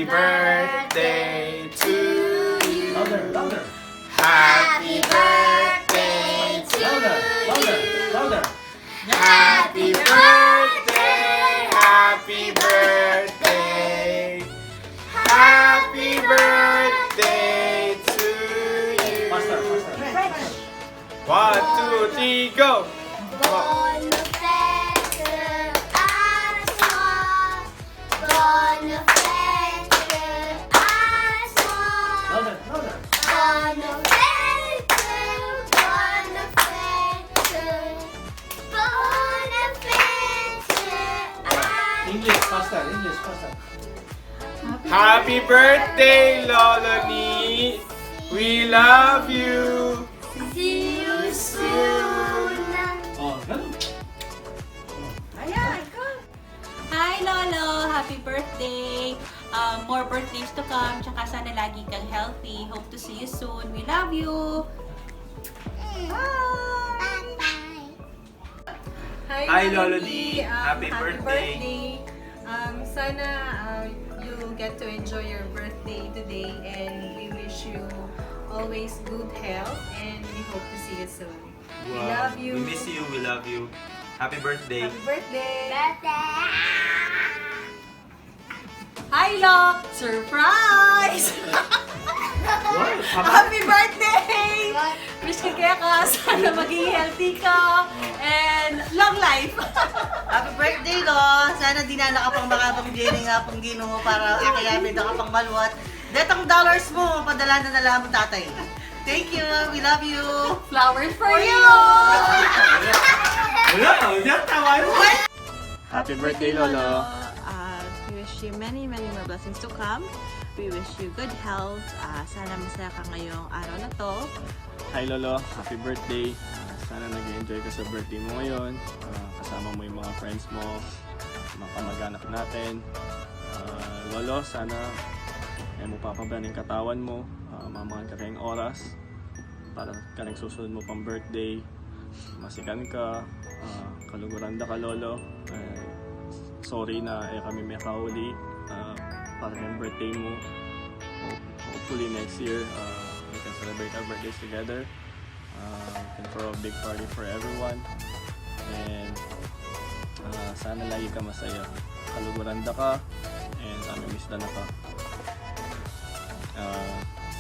Happy birthday to you. Louder, louder. Happy birthday to Louder, louder, you. louder. Happy birthday, happy birthday. Happy birthday to you. Faster, faster. 1, 2, 3, go. Buon feste a toi. Buon feste a toi. Louder, louder. Buon feste, buon feste. Buon feste a English, faster, English, faster. Happy birthday, Lola Nee. We love you. See you soon. Oh, ganun. Hi Lolo! Happy birthday! More birthdays to come. Tsaka sana lagi kang healthy. Hope to see you soon. We love you! Bye-bye. Hi, Lolo Lee. Lee. Happy birthday. Sana you get to enjoy your birthday today, and we wish you always good health, and we hope to see you soon. We love you. We miss you. We love you. Happy birthday. Happy birthday. Birthday. Hi Lok! Surprise! What? Happy birthday! Wish ka kaya ka. Sana maging healthy ka. And long life! Happy birthday, Lo! Sana di na nakapang makabang dili nga pong ginoo para akayamid na kapang maluwat. Detang dollars mo, padala na lang mo tatay. Thank you, we love you. Flowers for you! Wala, yan, tawa mo. Happy birthday, Lolo. We wish you many more blessings to come. We wish you good health. Sana masaya ka ngayong araw na to. Hi Lolo, happy birthday. Sana nag-enjoy ka sa birthday mo ngayon. Kasama mo yung mga friends mo, mga kamag-anak natin. Lolo, sana ay mo papabayan yung katawan mo. Mamahan ka tayong oras para ka rin susunod mo pang birthday. Masikan ka, kaluguranda ka Lolo. Sorry na kami may kahuli para yung birthday mo. Hopefully next year we can celebrate our birthdays together. We can throw a big party for everyone. And sana lagi ka masaya. Kaluguranda ka and miss na ka.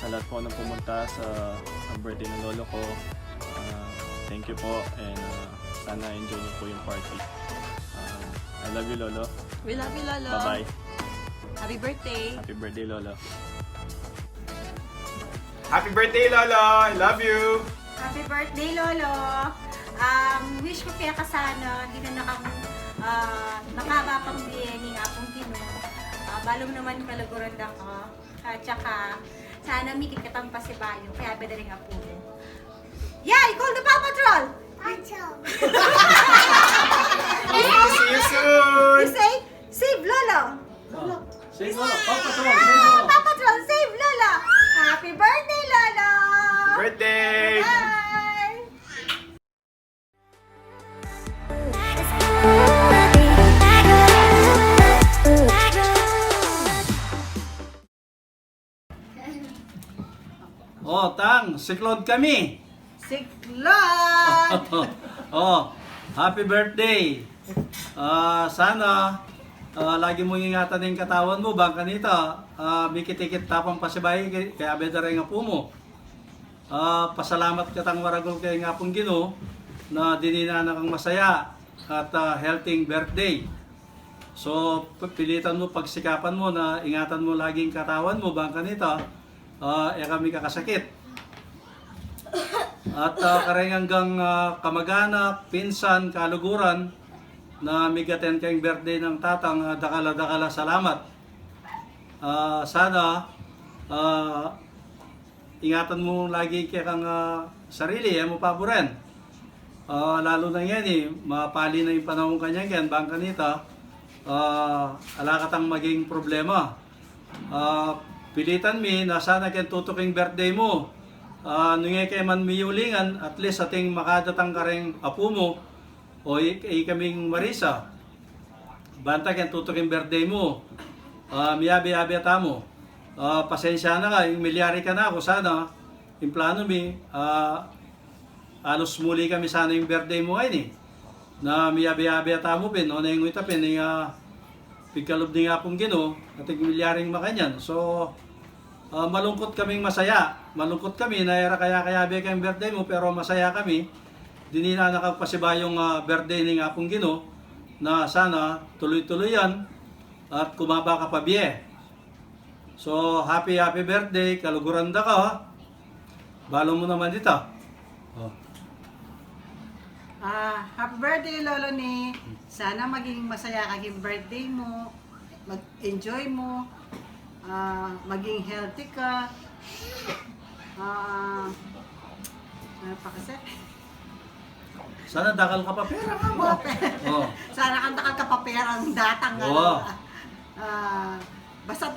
Sa lahat po nang pumunta sa birthday ng lolo ko, thank you po and sana enjoy niyo po yung party. I love you Lolo. We love you, Lolo. Bye-bye. Happy birthday. Happy birthday Lolo. Happy birthday, Lolo. I love you. Happy birthday, Lolo! Wish ko kaya ka sana, di na nakabapang biyeni nga akong kino. Balong naman kalaguran da ko. At saka, sana mikit ka tang pasibayo, kaya beda rin nga po mo. Yeah, I call the Paw Patrol! See you soon. You say, save Lolo! Say Lolo, Paw Patrol, say Lolo. Paw Patrol, save Lolo! Happy birthday, Lolo! Birthday. Bye! Oh, Tang, siklod kami. Siklod! Oh, happy birthday. Sana lagi mo ingatan yung katawan mo, bangka nito. Mikit-ikit tapang pasibay, kaya beda rin nga po mo. Pasalamat ka tang waragol kay nga pong Ginoo na dininana kang masaya at healthy birthday. So, pilitan mo, pagsikapan mo na ingatan mo laging katawan mo, bangka nito. Kami kakasakit. At kareng hanggang kamag-anak, pinsan, kaluguran na migaten kayong birthday ng tatang, dakala-dakala salamat. Sana ingatan mo lagi kang sarili, mo paboren. Lalo na yan mapali na yung panahon kanya yan, bangka nito, ala katang maging problema. Pilitan mi na sana kaya tutuking birthday mo. Nungay kay man miyulingan, at least ating makadatang kareng apo mo o kaming Marisa. Banta kaya tutuking birthday mo. miyabi-yabi atamo. Pasensya na ka, yung milyari ka na ako sana. Yung plano mi, alos muli kami sana yung birthday mo ngayon na miyabi-yabi atamo pin, o na yung itapin, pigkalob din nga pong Ginoo, at yung milyaring makanyan. So, malungkot kaming masaya. Malungkot kami na era kaya-kayabi kayong birthday mo, pero masaya kami. Dini na nakagpasiba yung birthday ni nga pong Ginoo, na sana tuloy-tuloy yan at kumaba ka pa biye. So, happy birthday, kaluguranda ka ha. Balo mo naman dito. Oh. Happy birthday, Lolo ni. Sana maging masaya ka yung birthday mo. Mag-enjoy mo. Maging healthy ka. Ano pa kasi? Sana dakal ka pa pera ka mo. Oh. Sana kang dakal ka pa perang datang. Oo. Basta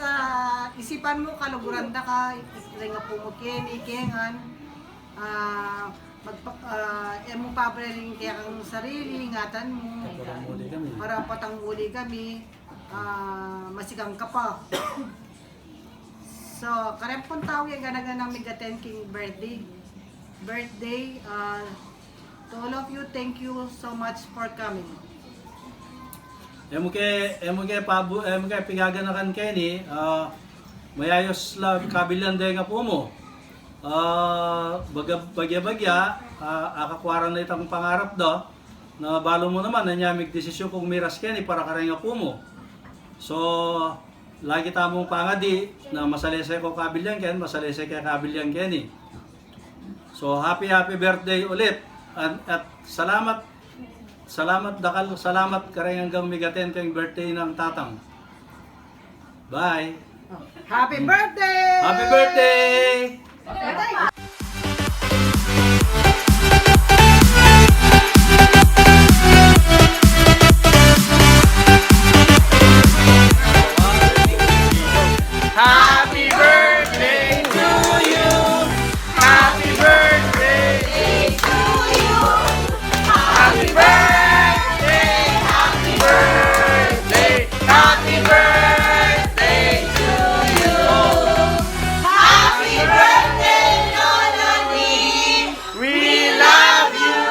isipan mo, kaluguranda ka. Ito nga po mo ikengan. Mo papaling kaya kang sarili, ingatan mo. Para patang uli kami. Masigang ka pa. So, karempong tao yung ganaganang migaten king birthday. To all of you, thank you so much for coming. Emo kay pigaganakan kay ni, mayayos la kabilan day nga po mo. Bagya-bagya, akakwaran na itang pangarap do, na balo mo naman, nanyamig desisyon kung miras kay ni para karay nga po mo. So, lagi tamong pangadi na masalesay ko kabilan kay, masalesay kay kabilan kay ni. So, happy birthday ulit. At salamat karay hanggang migaten kayong birthday ng tatang. Bye! Happy birthday! Happy birthday! Happy birthday to you. Happy birthday to you. Happy birthday. Happy birthday. Happy birthday to you. Happy birthday, Lola Lee. We love you.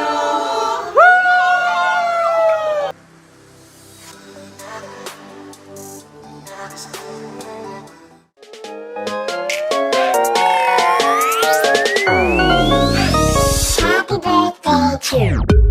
Happy birthday to you.